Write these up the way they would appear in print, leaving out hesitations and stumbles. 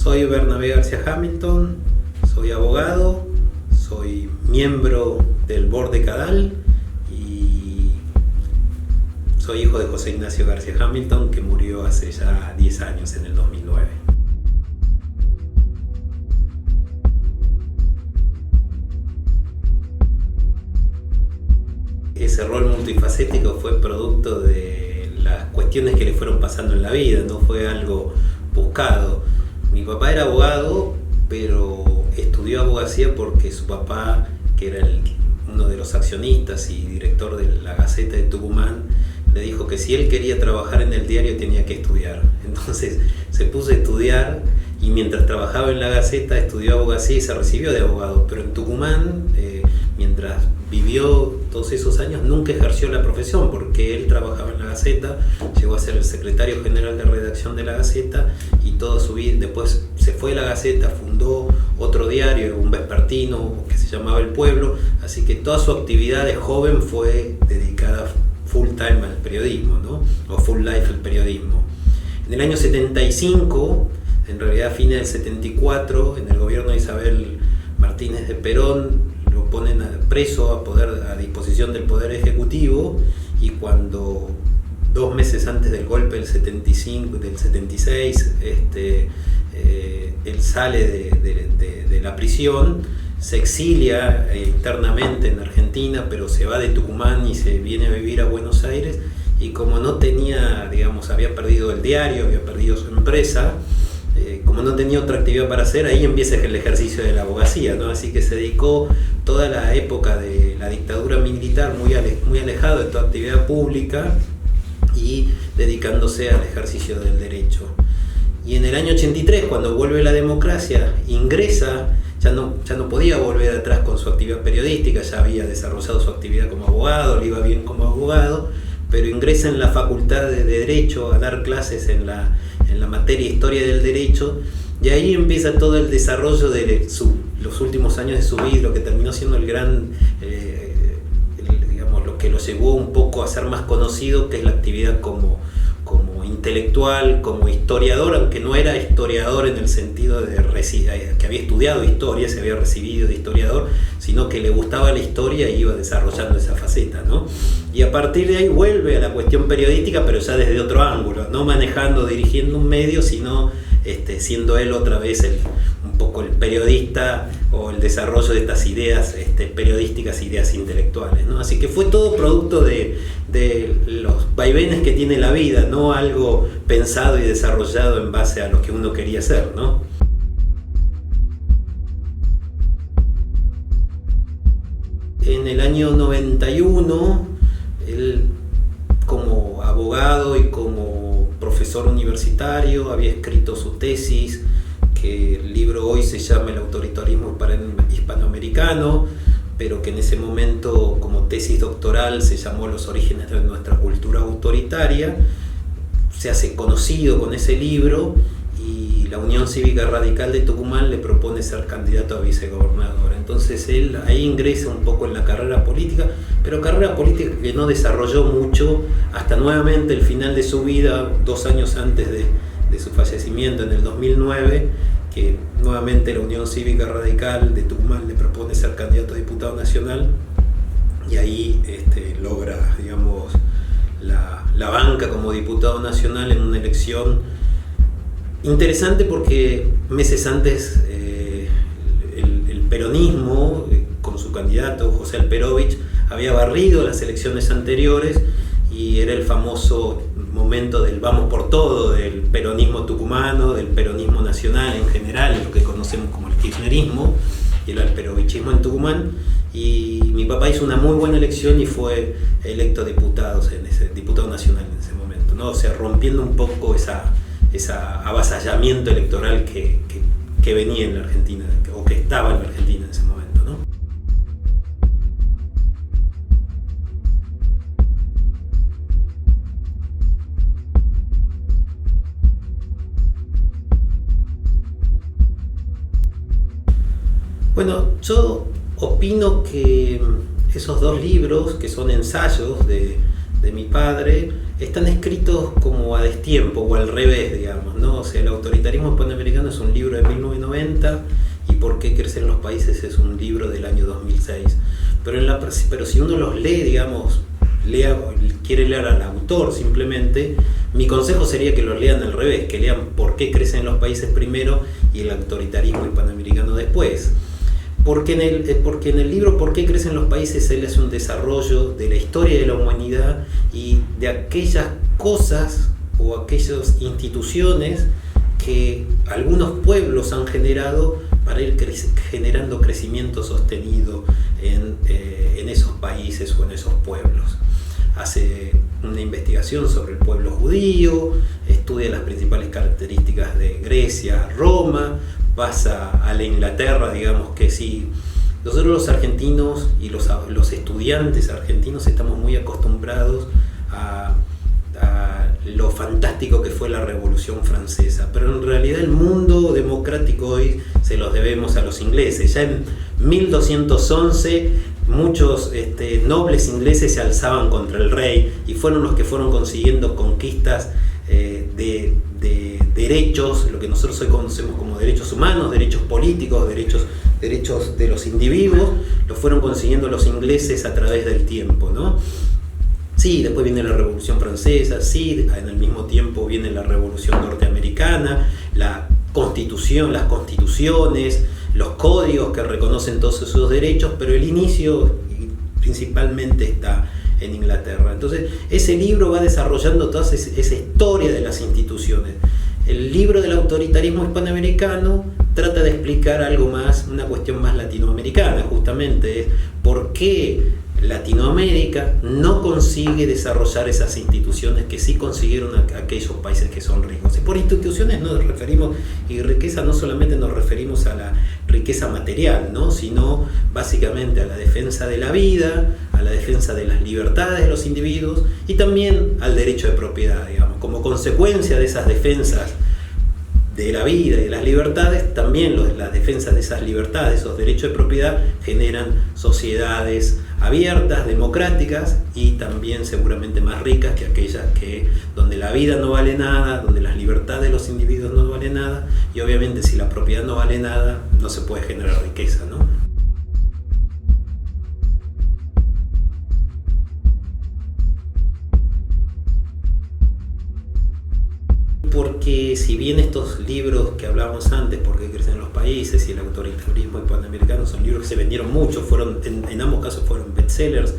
Soy Bernabé García Hamilton, soy abogado, soy miembro del board de Cadal y soy hijo de José Ignacio García Hamilton, que murió hace ya 10 años, en el 2009. Ese rol multifacético fue producto de las cuestiones que le fueron pasando en la vida, no fue algo buscado. Mi papá era abogado, pero estudió abogacía porque su papá, que era uno de los accionistas y director de la Gaceta de Tucumán, le dijo que si él quería trabajar en el diario tenía que estudiar. Entonces se puso a estudiar y mientras trabajaba en la Gaceta estudió abogacía y se recibió de abogado. Pero en Tucumán, mientras vivió todos esos años, nunca ejerció la profesión porque él trabajaba en la Gaceta, llegó a ser el secretario general de redacción de la Gaceta y toda su vida, después se fue a la Gaceta, fundó otro diario, un vespertino que se llamaba El Pueblo, así que toda su actividad de joven fue dedicada full time al periodismo, ¿no? O full life al periodismo. En el año 75, en realidad a fines del 74, en el gobierno de Isabel Martínez de Perón, lo ponen preso a disposición del Poder Ejecutivo, y cuando 2 meses antes del golpe del 76, él sale de la prisión, se exilia internamente en Argentina, pero se va de Tucumán y se viene a vivir a Buenos Aires, y como no tenía, había perdido el diario, había perdido su empresa, como no tenía otra actividad para hacer, ahí empieza el ejercicio de la abogacía, ¿no? Así que se dedicó toda la época de la dictadura militar muy alejado de toda actividad pública y dedicándose al ejercicio del derecho. Y en el año 83, cuando vuelve la democracia, ingresa, ya no podía volver atrás con su actividad periodística, ya había desarrollado su actividad como abogado, le iba bien como abogado, pero ingresa en la Facultad de Derecho a dar clases en la materia Historia del Derecho, y ahí empieza todo el desarrollo de los últimos años de su vida, lo que terminó siendo el gran, lo que lo llevó un poco a ser más conocido, que es la actividad como intelectual, como historiador, aunque no era historiador en el sentido de que había estudiado historia, se había recibido de historiador, sino que le gustaba la historia y iba desarrollando esa faceta, ¿no? Y a partir de ahí vuelve a la cuestión periodística, pero ya desde otro ángulo, no dirigiendo un medio, sino siendo él otra vez un poco el periodista, o el desarrollo de estas ideas periodísticas, ideas intelectuales, ¿no? Así que fue todo producto de los vaivenes que tiene la vida, no algo pensado y desarrollado en base a lo que uno quería hacer, ¿no? En el año 91, él, como abogado y como profesor universitario, había escrito su tesis, que el libro hoy se llama El autoritarismo hispanoamericano, pero que en ese momento, como tesis doctoral, se llamó Los orígenes de nuestra cultura autoritaria. Se hace conocido con ese libro y la Unión Cívica Radical de Tucumán le propone ser candidato a vicegobernador. Entonces él ahí ingresa un poco en la carrera política, pero carrera política que no desarrolló mucho hasta nuevamente el final de su vida, 2 años antes de su fallecimiento, en el 2009, que nuevamente la Unión Cívica Radical de Tucumán le propone ser candidato a diputado nacional, y ahí logra, la banca como diputado nacional en una elección interesante, porque meses antes el peronismo, con su candidato José Alperovich, había barrido las elecciones anteriores, y era el famoso momento del vamos por todo, del peronismo tucumano, del peronismo nacional en general, lo que conocemos como el kirchnerismo y el alperovichismo en Tucumán. Y mi papá hizo una muy buena elección y fue electo diputado nacional en ese momento, ¿no? O sea, rompiendo un poco ese avasallamiento electoral que venía en la Argentina, o que estaba en la Argentina en ese momento, ¿no? Bueno, yo opino que esos 2 libros, que son ensayos de de mi padre están escritos como a destiempo o al revés, digamos, ¿no? O sea, el autoritarismo hispanoamericano es un libro de 1990 y Por qué crecen los países es un libro del año 2006. Pero si uno los lee, digamos, quiere leer al autor simplemente, mi consejo sería que los lean al revés, que lean Por qué crecen los países primero y el autoritarismo hispanoamericano después. Porque en el libro Por qué crecen los países él hace un desarrollo de la historia de la humanidad y de aquellas cosas o aquellas instituciones que algunos pueblos han generado para ir generando crecimiento sostenido en esos países o en esos pueblos. Hace una investigación sobre el pueblo judío, estudia las principales características de Grecia, Roma, pasa a la Inglaterra, digamos que sí. Nosotros los argentinos y los estudiantes argentinos estamos muy acostumbrados a lo fantástico que fue la Revolución Francesa, pero en realidad el mundo democrático hoy se los debemos a los ingleses. Ya en 1211 muchos nobles ingleses se alzaban contra el rey y fueron los que fueron consiguiendo conquistas de derechos, lo que nosotros hoy conocemos como derechos humanos, derechos políticos, derechos de los individuos, lo fueron consiguiendo los ingleses a través del tiempo, ¿no? Sí, después viene la Revolución Francesa, sí, en el mismo tiempo viene la Revolución Norteamericana, las constituciones, los códigos que reconocen todos esos derechos, pero el inicio principalmente está en Inglaterra. Entonces, ese libro va desarrollando toda esa historia de las instituciones. El libro del autoritarismo hispanoamericano trata de explicar algo más, una cuestión más latinoamericana, justamente, es por qué Latinoamérica no consigue desarrollar esas instituciones que sí consiguieron aquellos países que son ricos. Y por instituciones nos referimos, y riqueza no solamente nos referimos a la riqueza material, ¿no? Sino básicamente a la defensa de la vida, a la defensa de las libertades de los individuos y también al derecho de propiedad, digamos. Como consecuencia de esas defensas de la vida y de las libertades, también las defensas de esas libertades, esos derechos de propiedad, generan sociedades abiertas, democráticas y también seguramente más ricas que aquellas donde la vida no vale nada, donde las libertades de los individuos no valen nada y obviamente si la propiedad no vale nada, no se puede generar riqueza, ¿no? Porque si bien estos libros que hablábamos antes, Por qué crecen los países y el autoritarismo hispanoamericano, son libros que se vendieron mucho, en ambos casos fueron bestsellers,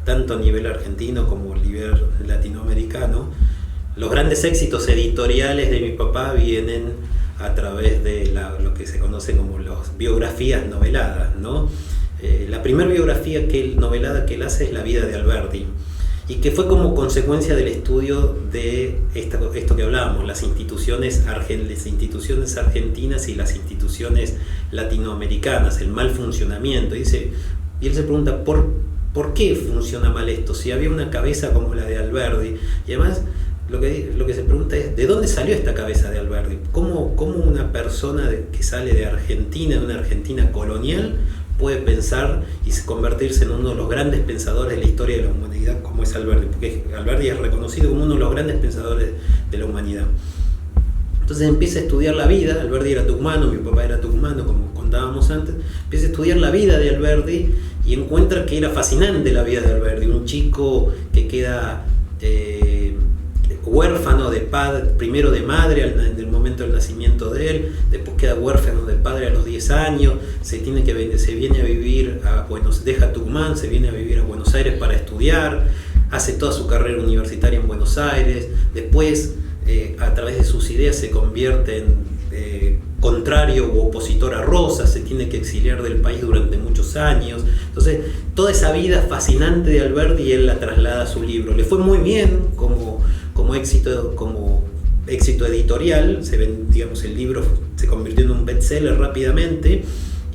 tanto a nivel argentino como a nivel latinoamericano, los grandes éxitos editoriales de mi papá vienen a través de lo que se conoce como las biografías noveladas, ¿no? La primera biografía novelada que él hace es La vida de Alberti, y que fue como consecuencia del estudio de esto que hablábamos, las instituciones argentinas y las instituciones latinoamericanas, el mal funcionamiento. Y él se pregunta, ¿por qué funciona mal esto? Si había una cabeza como la de Alberti. Y además, lo que se pregunta es, ¿de dónde salió esta cabeza de Alberti? ¿Cómo una persona que sale de Argentina, de una Argentina colonial, puede pensar y convertirse en uno de los grandes pensadores de la historia de la humanidad como es Alberti? Porque Alberti es reconocido como uno de los grandes pensadores de la humanidad. Entonces empieza a estudiar la vida. Alberti era tucumano, mi papá era tucumano, como contábamos antes. Empieza a estudiar la vida de Alberti y encuentra que era fascinante la vida de Alberti, un chico que queda huérfano de padre, primero de madre en el momento del nacimiento de él, después queda huérfano de padre a los 10 años, se viene a vivir deja Tucumán, se viene a vivir a Buenos Aires para estudiar, hace toda su carrera universitaria en Buenos Aires, después a través de sus ideas se convierte en contrario u opositor a Rosas, se tiene que exiliar del país durante muchos años. Entonces toda esa vida fascinante de Alberti él la traslada a su libro. Le fue muy bien como éxito editorial, el libro se convirtió en un bestseller rápidamente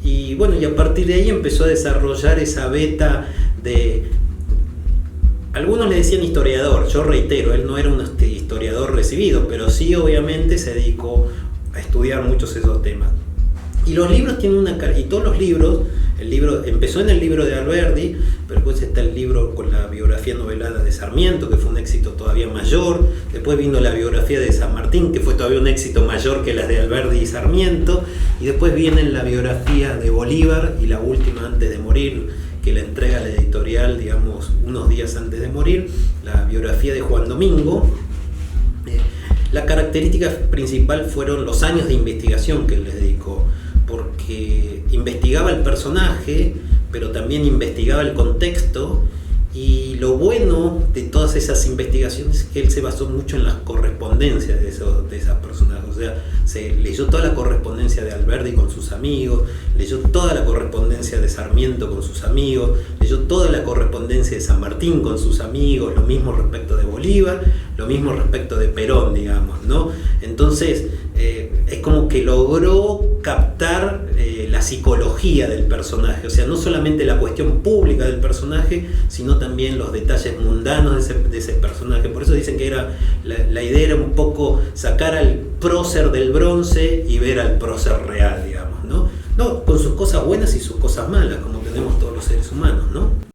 y a partir de ahí empezó a desarrollar esa beta de... Algunos le decían historiador, yo reitero, él no era un historiador recibido, pero sí obviamente se dedicó a estudiar muchos de esos temas. Y los libros tienen y todos los libros El libro empezó en el libro de Alberdi, pero después está el libro con la biografía novelada de Sarmiento, que fue un éxito todavía mayor. Después vino la biografía de San Martín, que fue todavía un éxito mayor que las de Alberdi y Sarmiento. Y después viene la biografía de Bolívar y la última antes de morir, que la entrega la editorial, digamos, unos días antes de morir, la biografía de Juan Domingo. La característica principal fueron los años de investigación que él les dedicó, porque investigaba el personaje, pero también investigaba el contexto, y lo bueno de todas esas investigaciones es que él se basó mucho en las correspondencias de esas personajes. O sea, se leyó toda la correspondencia de Alberdi con sus amigos, leyó toda la correspondencia de Sarmiento con sus amigos, leyó toda la correspondencia de San Martín con sus amigos, lo mismo respecto de Bolívar, lo mismo respecto de Perón, digamos, ¿no? Entonces, es como que logró captar la psicología del personaje, o sea, no solamente la cuestión pública del personaje, sino también los detalles mundanos de ese personaje. Por eso dicen que la idea era un poco sacar al prócer del bronce y ver al prócer real, digamos, ¿no? Con sus cosas buenas y sus cosas malas, como tenemos todos los seres humanos, ¿no?